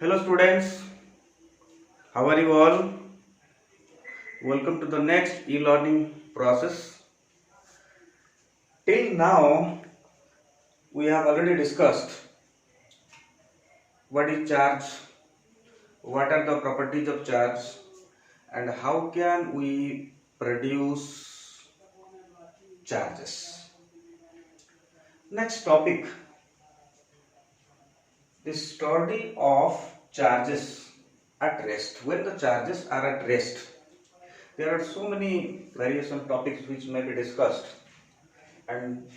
Hello students, how are you all? Welcome to the next e-learning process. Till now, we have already discussed what is charge, what are the properties of charge, and how can we produce charges. Next topic, the study of charges at rest. When the charges are at rest, there are so many variation topics which may be discussed, and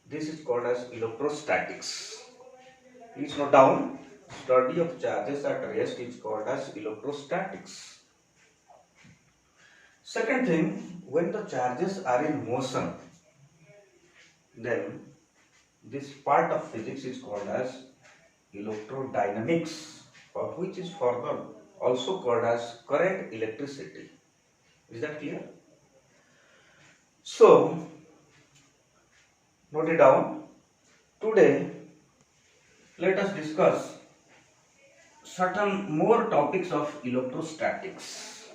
this is called as electrostatics. Please note down, study of charges at rest is called as electrostatics. Second thing, when the charges are in motion, then this part of physics is called as electrodynamics, which is further also called as current electricity. Is that clear? So, note it down. Today, let us discuss certain more topics of electrostatics.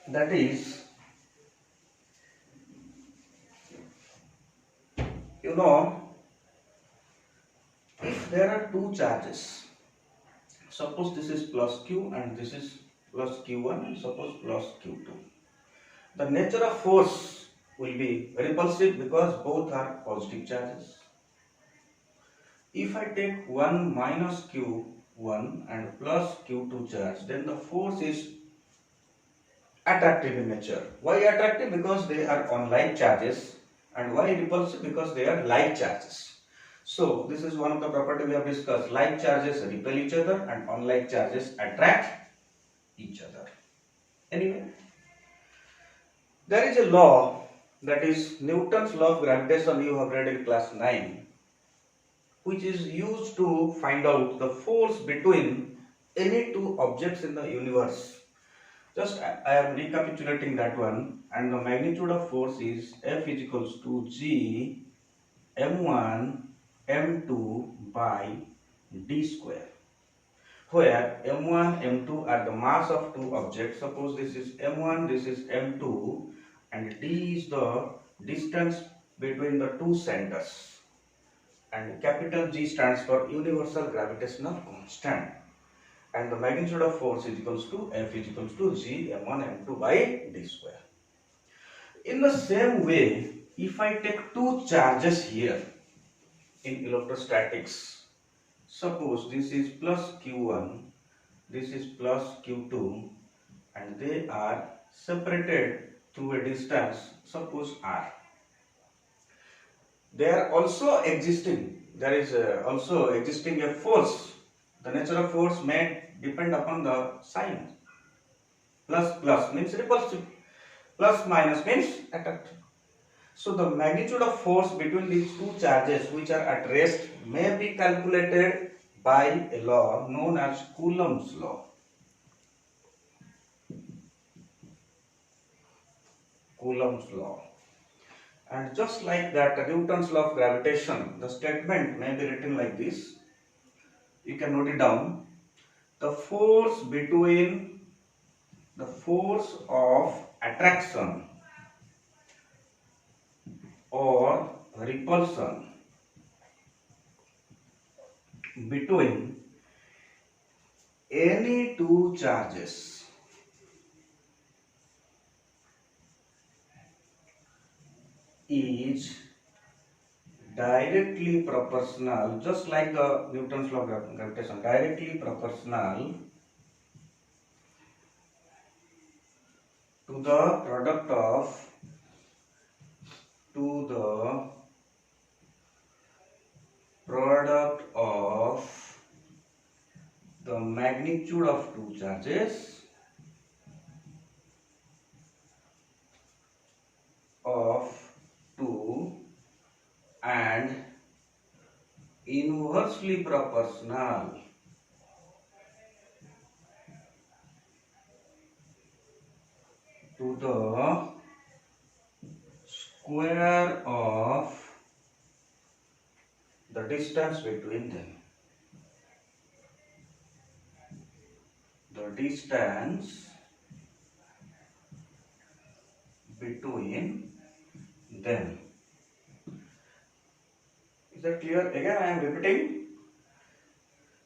That is, you know, if there are two charges, suppose this is plus q and this is plus q1 and suppose plus q2. The nature of force will be repulsive because both are positive charges. If I take 1 minus q1 and plus q2 charge, then the force is attractive in nature. Why attractive? Because they are on like charges. And why repulsive? Because they are like charges. So this is one of the property we have discussed. Like charges repel each other and unlike charges attract each other. Anyway, there is a law, that is Newton's law of gravitation, you have read in class 9, which is used to find out the force between any two objects in the universe. Just I am recapitulating that one, and the magnitude of force is F is equals to G m1 m2 by d square, where m1 m2 are the mass of two objects. Suppose this is m1, this is m2, and d is the distance between the two centers, and capital G stands for universal gravitational constant, and the magnitude of force is equals to F is equals to G m1 m2 by d square. In the same way, if I take two charges here in electrostatics, suppose this is plus q1, this is plus q2, and they are separated through a distance, suppose r. There is also existing a force. The nature of force may depend upon the sign. Plus means repulsive, plus minus means attractive. So the magnitude of force between these two charges which are at rest may be calculated by a law known as Coulomb's law. Coulomb's law. And just like that, Newton's law of gravitation, the statement may be written like this. You can note it down. The force of attraction or repulsion between any two charges is directly proportional, just like the Newton's law of gravitation, directly proportional to the product of the magnitude of two charges of 2 and inversely proportional to the square of the distance between them. The distance between them. Is that clear? Again I am repeating.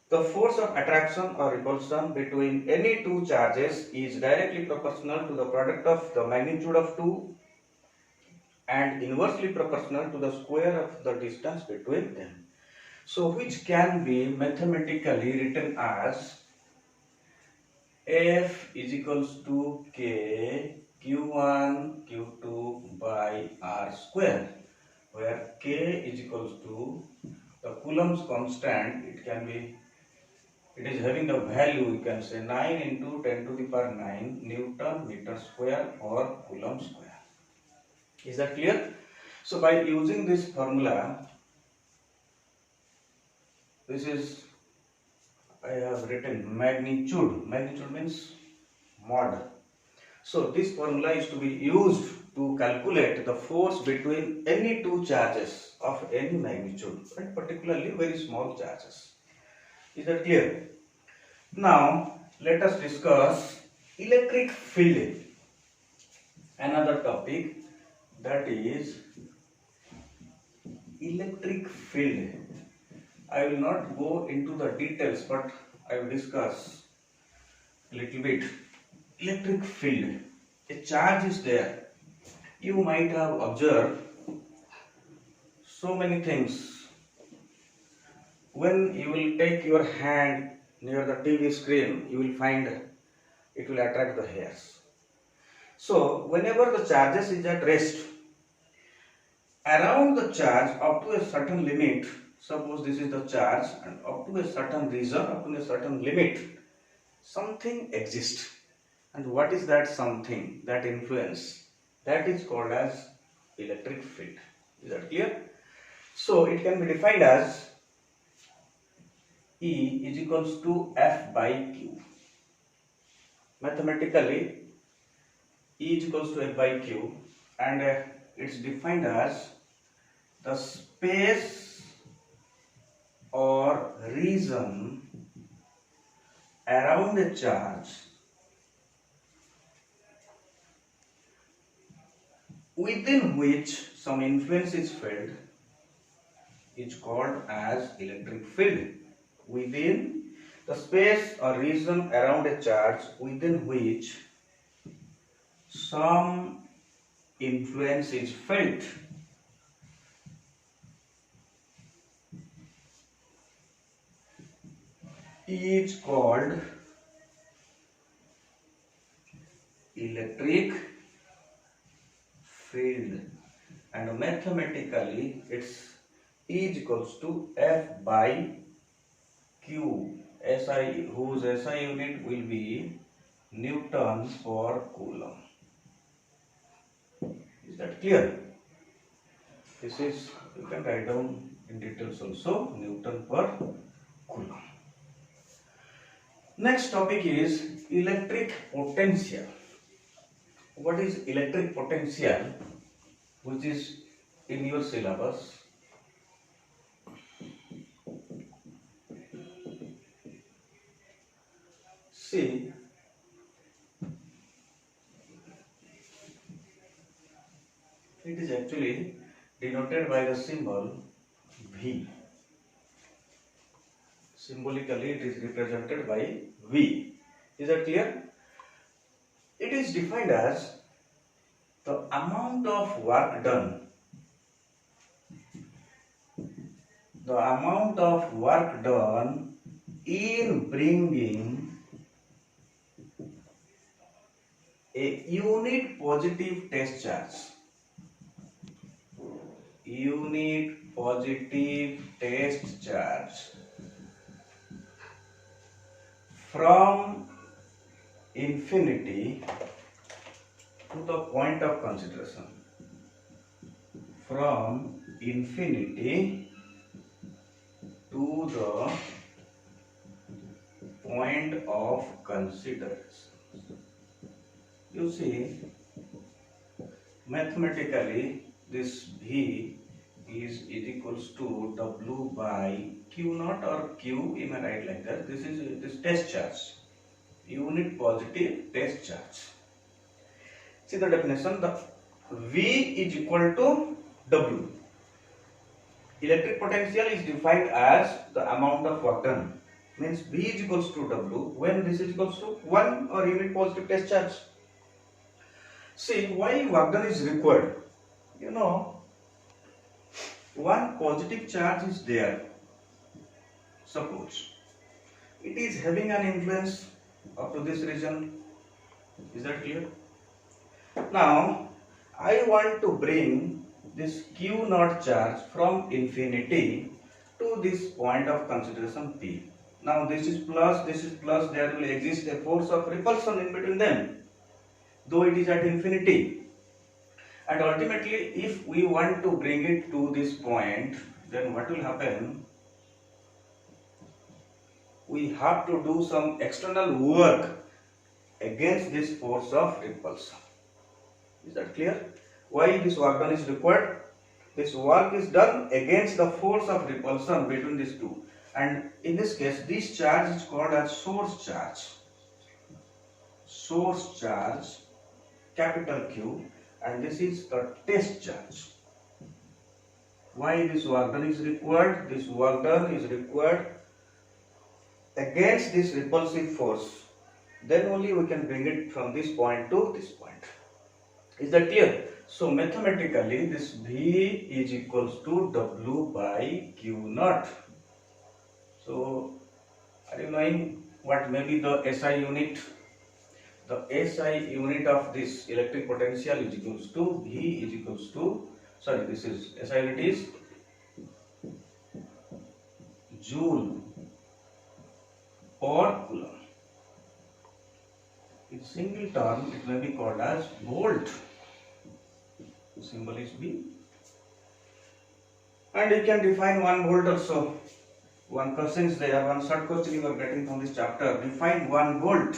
The force of attraction or repulsion between any two charges is directly proportional to the product of the magnitude of two and inversely proportional to the square of the distance between them. So which can be mathematically written as F is equals to K Q1 Q2 by R square, where K is equals to the Coulomb's constant. It is having the value, you can say 9 into 10 to the power 9 Newton meter square or Coulomb square. Is that clear? So by using this formula, this is, I have written magnitude. Magnitude means mod. So this formula is to be used to calculate the force between any two charges of any magnitude, and particularly very small charges. Is that clear? Now let us discuss electric field, another topic, that is electric field. I will not go into the details, but I will discuss a little bit. Electric field, a charge is there. You might have observed so many things. When you will take your hand near the TV screen, you will find it will attract the hairs. So whenever the charges is at rest, around the charge up to a certain limit, suppose this is the charge, and up to a certain region, up to a certain limit, something exists. And what is that something, that influence? That is called as electric field. Is that clear? So it can be defined as E is equals to F by Q. Mathematically, E is equals to F by Q, and it's defined as the space or region around a charge within which some influence is felt is called as electric field. Within the space or region around a charge within which some influence is felt is called electric field, and mathematically it's E is equals to F by Q, SI, whose SI unit will be Newton per Coulomb. Is that clear? This is, you can write down in details also, Newton per Coulomb. Next topic is electric potential. What is electric potential, which is in your syllabus? See, it is actually denoted by the symbol V. Symbolically, it is represented by V. Is that clear? It is defined as the amount of work done. The amount of work done in bringing a unit positive test charge. Unit positive test charge from infinity to the point of consideration. From infinity to the point of consideration. You see, mathematically this V is equals to W by by Q naught or Q, we may write like that. This is this test charge, unit positive test charge. See the definition, the V is equal to W. Electric potential is defined as the amount of work done. Means V is equals to W when this is equals to 1 or unit positive test charge. See why work done is required. You know, one positive charge is there. Suppose it is having an influence up to this region. Is that clear? Now I want to bring this Q naught charge from infinity to this point of consideration P. Now this is plus, there will exist a force of repulsion in between them, though it is at infinity. And ultimately, if we want to bring it to this point, then what will happen? We have to do some external work against this force of repulsion. Is that clear? Why this work done is required? This work is done against the force of repulsion between these two. And in this case, this charge is called as source charge. Source charge, capital Q, and this is the test charge. Why this work done is required? This work done is required against this repulsive force. Then only we can bring it from this point to this point. Is that clear? So mathematically this V is equals to W by Q naught. So are you knowing what may be the SI unit? The SI unit of this electric potential is equals to V is equals to, sorry, this is SI unit is Joule or Coulomb. In single term it may be called as volt. The symbol is V. And you can define 1 volt also. One question is there, one short question you are getting from this chapter. Define 1 volt.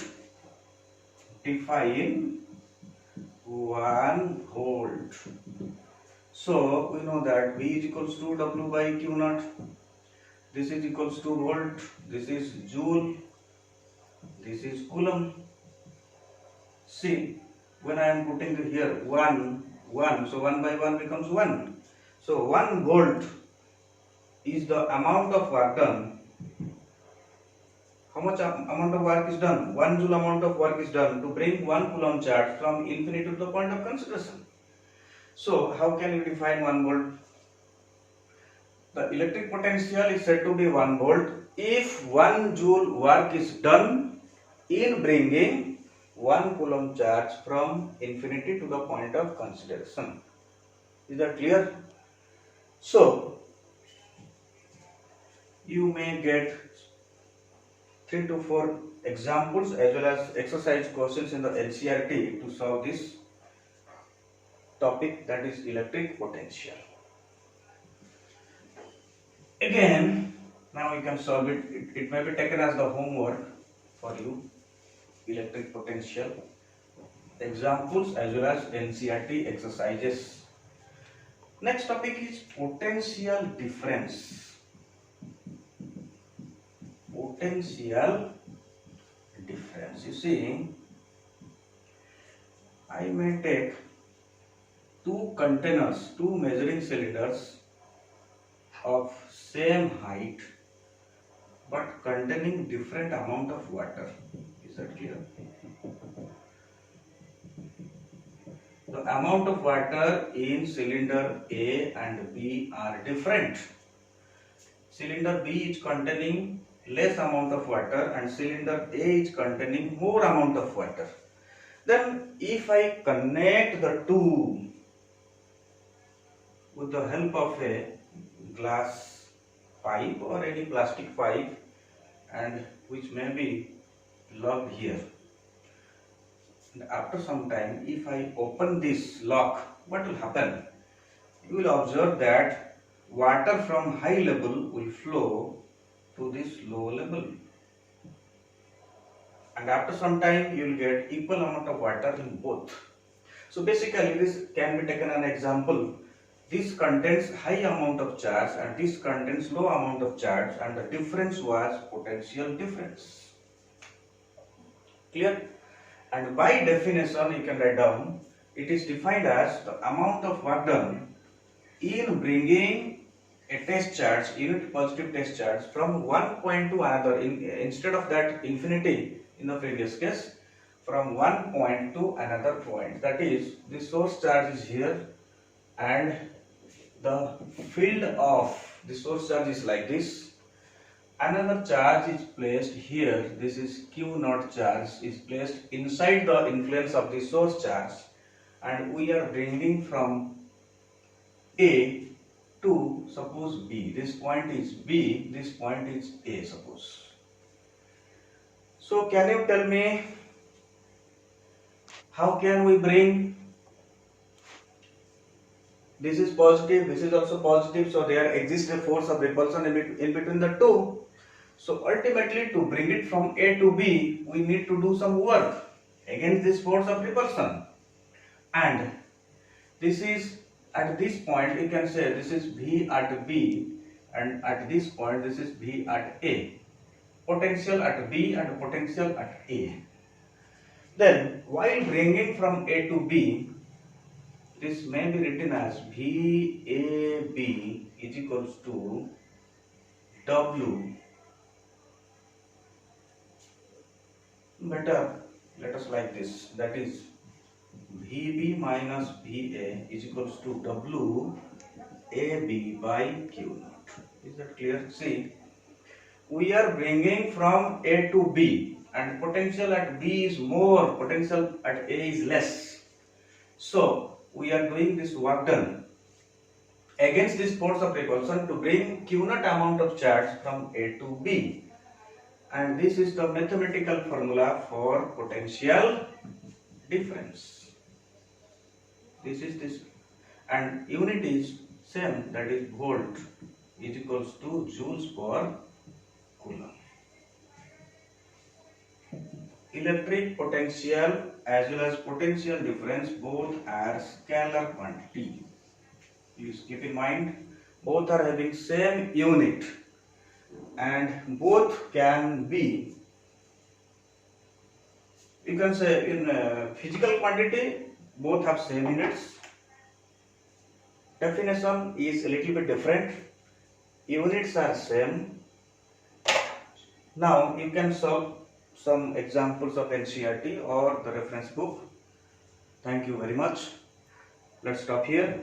Define 1 volt. So we know that V is equals to W by Q naught. This is equals to volt. This is Joule. This is Coulomb. See, when I am putting here 1, so 1 by 1 becomes 1. So 1 volt is the amount of work done. How much amount of work is done? 1 joule amount of work is done to bring 1 Coulomb charge from infinity to the point of consideration. So how can you define 1 volt? The electric potential is said to be 1 volt if 1 joule work is done in bringing 1 Coulomb charge from infinity to the point of consideration. Is that clear? So you may get 3 to 4 examples as well as exercise questions in the NCERT to solve this topic, that is electric potential. Again, now you can solve it. It may be taken as the homework for you. Electric potential examples as well as NCERT exercises. Next topic is potential difference. Potential difference. You see, I may take 2 containers, 2 measuring cylinders of same height but containing different amount of water. Is that clear? The amount of water in cylinder A and B are different. Cylinder B is containing less amount of water and cylinder A is containing more amount of water. Then if I connect the two with the help of a glass pipe or any plastic pipe, and which may be locked here, and after some time if I open this lock, what will happen? You will observe that water from high level will flow to this low level, and after some time you will get equal amount of water in both. So basically this can be taken an example. this contains high amount of charge and this contains low amount of charge, and the difference was potential difference. Clear? And by definition you can write down, it is defined as the amount of work done in bringing a test charge, unit positive test charge, from one point to another, instead of that infinity in the previous case, from one point to another point. That is, the source charge is here and the field of the source charge is like this. Another charge is placed here. This is Q naught charge is placed inside the influence of the source charge, and we are bringing from A to, suppose, B. This point is B, this point is A, suppose. So can you tell me how can we bring, this is positive, this is also positive, so there exists a force of repulsion in between the two. So ultimately, to bring it from A to B, we need to do some work against this force of repulsion. And this is, at this point you can say this is V at B, and at this point this is V at A. Potential at B and potential at A. Then while bringing from A to B, this may be written as VAB is equals to W. Better, let us like this, that is VB minus VA is equals to WAB by Q naught. Is that clear? See, we are bringing from A to B and potential at B is more, potential at A is less. So we are doing this work done against this force of repulsion to bring Q naught amount of charge from A to B. And this is the mathematical formula for potential difference. This is this, and unit is same, that is volt is equals to joules per coulomb. Electric potential as well as potential difference both are scalar quantity. Please keep in mind, both are having same unit and both can be, you can say, in physical quantity both have same units. Definition is a little bit different. Units are same. Now you can solve some examples of NCERT or the reference book. Thank you very much. Let's stop here.